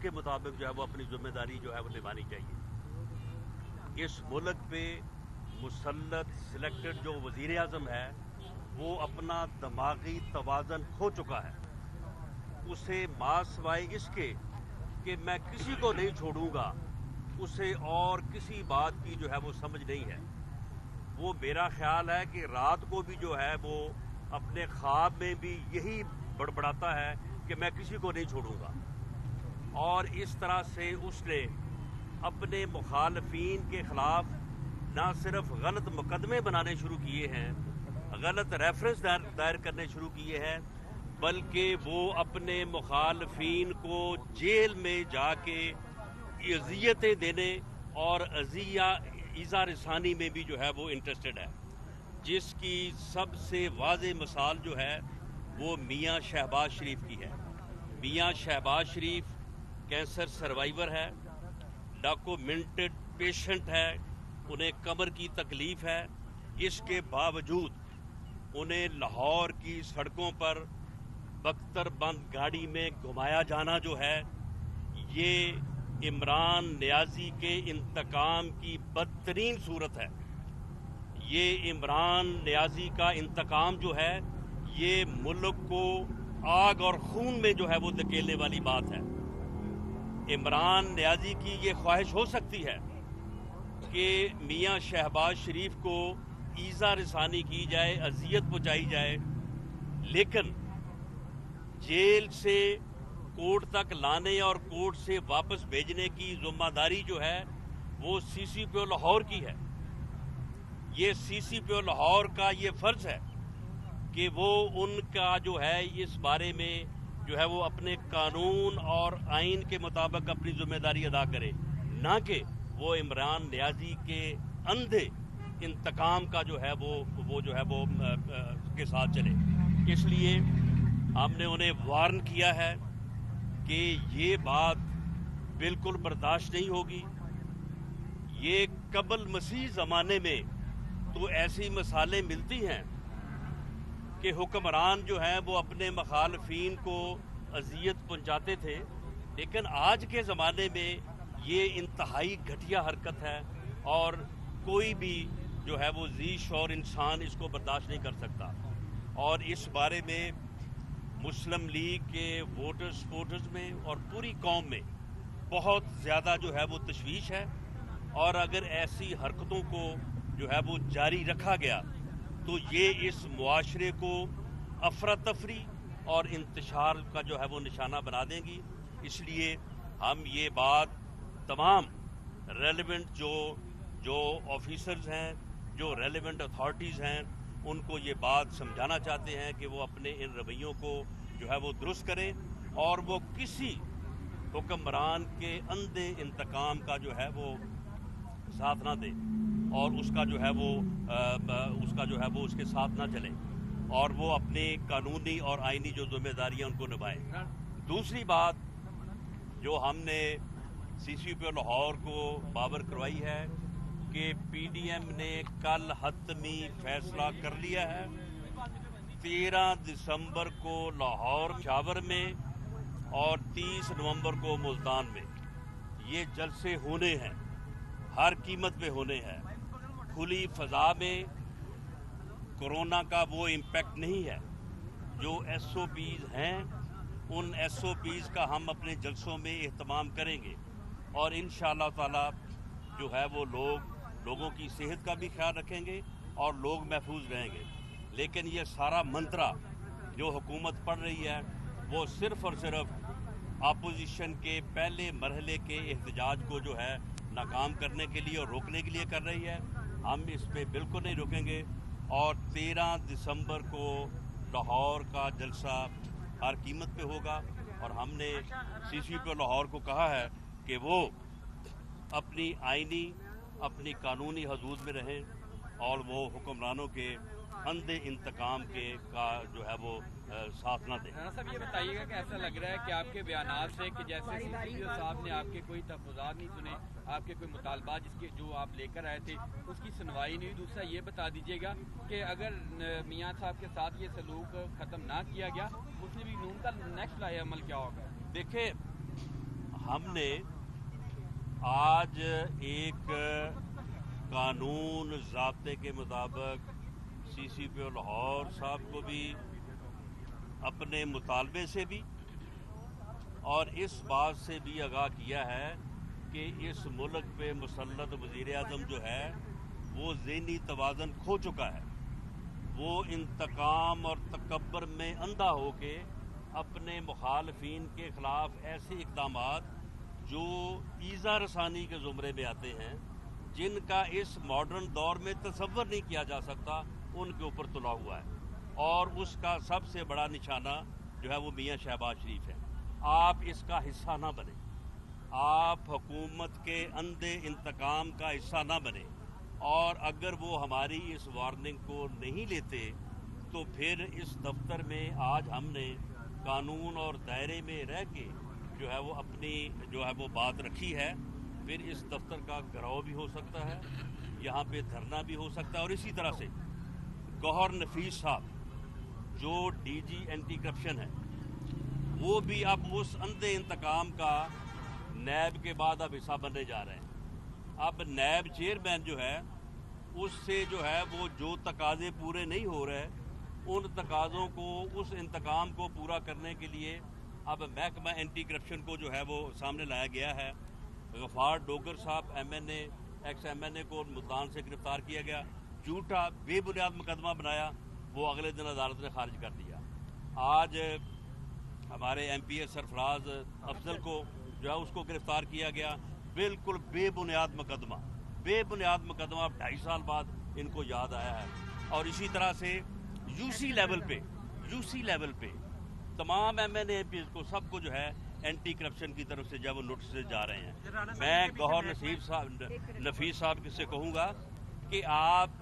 کے مطابق جو ہے وہ اپنی ذمہ داری جو ہے وہ نبھانی چاہیے. اس ملک پہ مسلط سلیکٹڈ جو وزیر اعظم ہے وہ اپنا دماغی توازن کھو چکا ہے. اسے ما سوائے اس کے کہ میں کسی کو نہیں چھوڑوں گا، اسے اور کسی بات کی جو ہے وہ سمجھ نہیں ہے. وہ میرا خیال ہے کہ رات کو بھی جو ہے وہ اپنے خواب میں بھی یہی بڑبڑاتا ہے کہ میں کسی کو نہیں چھوڑوں گا. اور اس طرح سے اس نے اپنے مخالفین کے خلاف نہ صرف غلط مقدمے بنانے شروع کیے ہیں، غلط ریفرنس دائر کرنے شروع کیے ہیں، بلکہ وہ اپنے مخالفین کو جیل میں جا کے اذیتیں دینے اور ایذا رسانی میں بھی جو ہے وہ انٹرسٹڈ ہے. جس کی سب سے واضح مثال جو ہے وہ میاں شہباز شریف کی ہے. میاں شہباز شریف کینسر سروائیور ہے، ڈاکومنٹڈ پیشنٹ ہے، انہیں کمر کی تکلیف ہے. اس کے باوجود انہیں لاہور کی سڑکوں پر بختر بند گاڑی میں گھمایا جانا جو ہے یہ عمران نیازی کے انتقام کی بدترین صورت ہے. یہ عمران نیازی کا انتقام جو ہے یہ ملک کو آگ اور خون میں جو ہے وہ دھکیلنے والی بات ہے. عمران نیازی کی یہ خواہش ہو سکتی ہے کہ میاں شہباز شریف کو ایذا رسانی کی جائے، اذیت پہنچائی جائے، لیکن جیل سے کورٹ تک لانے اور کورٹ سے واپس بھیجنے کی ذمہ داری جو ہے وہ سی سی پی او لاہور کی ہے. یہ سی سی پی او لاہور کا یہ فرض ہے کہ وہ ان کا جو ہے اس بارے میں جو ہے وہ اپنے قانون اور آئین کے مطابق اپنی ذمہ داری ادا کرے، نہ کہ وہ عمران نیازی کے اندھے انتقام کا جو ہے وہ جو ہے وہ کے ساتھ چلے. اس لیے ہم نے انہیں وارن کیا ہے کہ یہ بات بالکل برداشت نہیں ہوگی. یہ قبل مسیح زمانے میں تو ایسی مثالیں ملتی ہیں کہ حکمران جو ہیں وہ اپنے مخالفین کو اذیت پہنچاتے تھے، لیکن آج کے زمانے میں یہ انتہائی گھٹیا حرکت ہے اور کوئی بھی جو ہے وہ ذی شعور انسان اس کو برداشت نہیں کر سکتا. اور اس بارے میں مسلم لیگ کے ووٹرز سپورٹرز میں اور پوری قوم میں بہت زیادہ جو ہے وہ تشویش ہے. اور اگر ایسی حرکتوں کو جو ہے وہ جاری رکھا گیا تو یہ اس معاشرے کو افراتفری اور انتشار کا جو ہے وہ نشانہ بنا دیں گی. اس لیے ہم یہ بات تمام ریلیونٹ جو آفیسرز ہیں، جو ریلیونٹ اتھارٹیز ہیں، ان کو یہ بات سمجھانا چاہتے ہیں کہ وہ اپنے ان رویوں کو جو ہے وہ درست کریں اور وہ کسی حکمران کے اندھے انتقام کا جو ہے وہ ساتھ نہ دیں اور اس کا جو ہے وہ اس کے ساتھ نہ چلیں اور وہ اپنی قانونی اور آئینی جو ذمہ داریاں ان کو نبھائیں. دوسری بات جو ہم نے سی سی پی او لاہور کو باور کروائی ہے کہ پی ڈی ایم نے کل حتمی فیصلہ کر لیا ہے 13 دسمبر کو لاہور پشاور میں اور 30 نومبر کو ملتان میں یہ جلسے ہونے ہیں، ہر قیمت پہ ہونے ہیں. کھلی فضا میں کورونا کا وہ امپیکٹ نہیں ہے. جو ایس او پیز ہیں ان ایس او پیز کا ہم اپنے جلسوں میں اہتمام کریں گے اور انشاءاللہ تعالی جو ہے وہ لوگوں کی صحت کا بھی خیال رکھیں گے اور لوگ محفوظ رہیں گے. لیکن یہ سارا منترا جو حکومت پڑھ رہی ہے وہ صرف اور صرف اپوزیشن کے پہلے مرحلے کے احتجاج کو جو ہے ناکام کرنے کے لیے اور روکنے کے لیے کر رہی ہے. ہم اس پہ بالکل نہیں رکیں گے اور 13 دسمبر کو لاہور کا جلسہ ہر قیمت پہ ہوگا اور ہم نے سی سی پی او لاہور کو کہا ہے کہ وہ اپنی آئینی اپنی قانونی حدود میں رہیں اور وہ حکمرانوں کے اندھے انتقام کا جو ہے وہ ساتھ نہ دیں. رانا صاحب یہ بتائیے گا کہ ایسا لگ رہا ہے کہ آپ کے بیانات سے کہ جیسے سی سی پی او صاحب نے آپ کے کوئی تحفظات نہیں سنے، آپ کے کوئی مطالبات جو آپ لے کر آئے تھے اس کی سنوائی نہیں ہوئی. دوسرا یہ بتا دیجیے گا کہ اگر میاں صاحب کے ساتھ یہ سلوک ختم نہ کیا گیا مسلم لیگ نون کا نیکسٹ لائی عمل کیا ہوگا؟ دیکھیں हमने आज एक कानून ज़ाब्ते के मुताबिक CCPO लाहौर साहब को भी अपने मुतालबे से भी और इस बात से भी आगाह किया है कि इस मुल्क पे मुसल्लत वज़ीर आज़म जो है वो ज़हनी तवाज़न खो चुका है। वो इंतकाम और तकब्बर में अंधा होके अपने मुखालफीन के ख़िलाफ़ ऐसे इक़दामात जो ईज़ा रसानी के ज़ुमरे में आते हैं, जिनका इस मॉडर्न दौर में तसव्वुर नहीं किया जा सकता, उनके ऊपर तुला हुआ है। और उसका सबसे बड़ा निशाना जो है वो मियाँ शहबाज शरीफ है। आप इसका हिस्सा ना बने, आप हुकूमत के अंधे इंतकाम का हिस्सा ना बने, और अगर वो हमारी इस वार्निंग को नहीं लेते तो फिर इस दफ्तर में आज हमने कानून और दायरे में रह के जो है वो अपनी जो है वो बात रखी है। फिर इस दफ्तर का घेराव भी हो सकता है, यहाँ पे धरना भी हो सकता है। और इसी तरह से गौहर नफीस साहब जो DG एंटी करप्शन है, वो भी अब उस अंधे इंतकाम का नैब के बाद अब हिस्सा बनने जा रहे हैं। अब नैब चेयरमैन जो है उससे जो है वो जो तकाजे पूरे नहीं हो रहे, उन तकाज़ों को, उस इंतकाम को पूरा करने के लिए अब महकमा एंटी करप्शन को जो है वो सामने लाया गया है। गफ़ार डोगर साहब MNA एक्स MNA को मुल्तान से गिरफ्तार किया गया, झूठा बेबुनियाद मुकदमा बनाया, वो अगले दिन अदालत ने खारिज कर दिया। आज हमारे MPA सरफराज अफजल को जो है उसको गिरफ्तार किया गया, बिल्कुल बेबुनियाद मुकदमा 2.5 साल बाद इनको याद आया है। और इसी तरह से UC लेवल पे तमाम MNA MPs को सबको जो है एंटी करप्शन की तरफ से जब वो नोटिस जा रहे हैं। मैं गौहर नफीस साहब से कहूँगा कि आप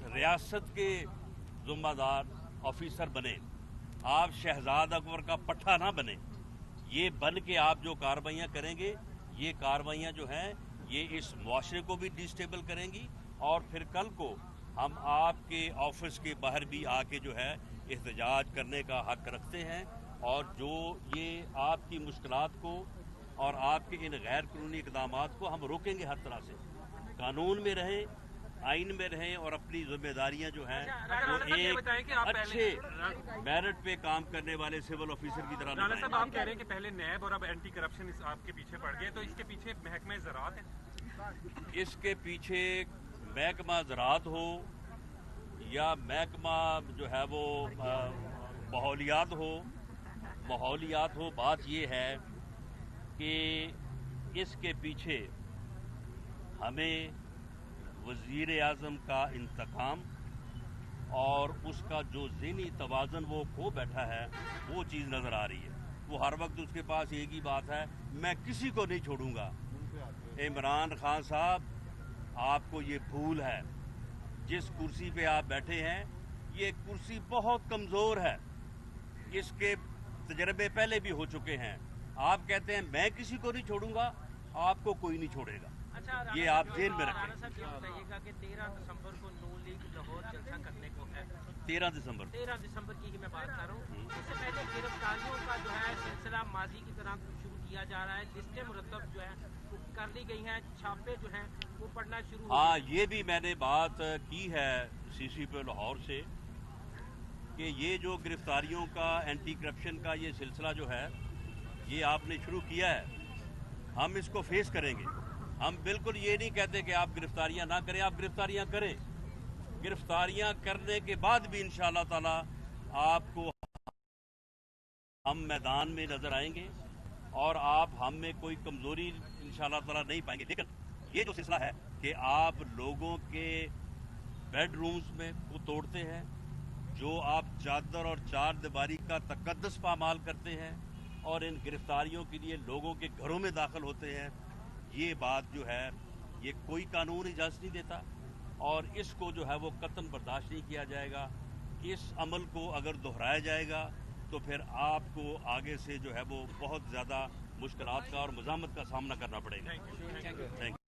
रियासत के ज़िम्मेदार ऑफिसर बने, आप शहजाद अकबर का पट्टा ना बने। ये बन के आप जो कार्रवाइयाँ करेंगे, ये कार्रवाइयाँ जो हैं ये इस मुआशरे को भी डिस्टेबल करेंगी, और फिर कल को हम आपके ऑफिस के बाहर भी आके जो है एहतजाज करने का हक रखते हैं। और जो ये आपकी मुश्किलात को और आपके इन गैर कानूनी इक़दामात को हम रोकेंगे हर तरह से। कानून में रहें, आइन में रहें, और अपनी जिम्मेदारियां जो हैं वो एक अच्छे मेरिट पे काम करने वाले सिविल ऑफिसर की तरह राणा साहब, आप कह रहे हैं कि पहले नैब और अब एंटी करप्शन आपके पीछे पड़ गए, तो इसके पीछे महकमा ज़राअत है? इसके पीछे महकमा ज़राअत हो या महकमा जो है वो माहौलियात हो, बात ये है कि इसके पीछे हमें वज़ीर आज़म का इंतकाम और उसका जो ज़हनी तवाज़न वो खो बैठा है, वो चीज़ नज़र आ रही है। वो हर वक्त उसके पास एक ही बात है, मैं किसी को नहीं छोड़ूंगा। इमरान खान साहब, आपको ये भूल है, जिस कुर्सी पे आप बैठे हैं ये कुर्सी बहुत कमज़ोर है, इसके तजर्बे पहले भी हो चुके हैं। आप कहते हैं मैं किसी को नहीं छोड़ूंगा, आपको कोई नहीं छोड़ेगा। अच्छा, ये आप जेल में रखें। राणा साहब, ये बताइएगा कि 13 दिसंबर को नू लीग लाहौर जलसा करने को है। 13 दिसंबर की ही मैं बात कर रहा हूँ। इससे पहले गिरफ्तारियों का जो है सिलसिला माजी की तरह शुरू किया जा रहा है, लिस्टें मुरतब जो है वो कर ली गई हैं, छापे जो हैं वो पड़ना शुरू हो हाँ, ये भी मैंने बात की है CCPO लाहौर से कि ये जो गिरफ्तारियों का, एंटी करप्शन का ये सिलसिला जो है ये आपने शुरू किया है, हम इसको फेस करेंगे। हम बिल्कुल ये नहीं कहते कि आप गिरफ्तारियां ना करें, आप गिरफ्तारियां करें। गिरफ्तारियां करने के बाद भी इंशाअल्लाह ताला आपको हम मैदान में नजर आएंगे और आप हम में कोई कमजोरी इंशाअल्लाह ताला नहीं पाएंगे। लेकिन ये जो सिलसिला है कि आप लोगों के बेडरूम्स में को तोड़ते हैं, जो आप चादर और चार दीवारी का तकद्दुस पामाल करते हैं और इन गिरफ्तारियों के लिए लोगों के घरों में दाखिल होते हैं, ये बात जो है ये कोई कानून इजाज़त नहीं देता और इसको जो है वो कतन बर्दाश्त नहीं किया जाएगा। इस अमल को अगर दोहराया जाएगा तो फिर आपको आगे से जो है वो बहुत ज़्यादा मुश्किलात का और मज़ामत का सामना करना पड़ेगा। Thank you.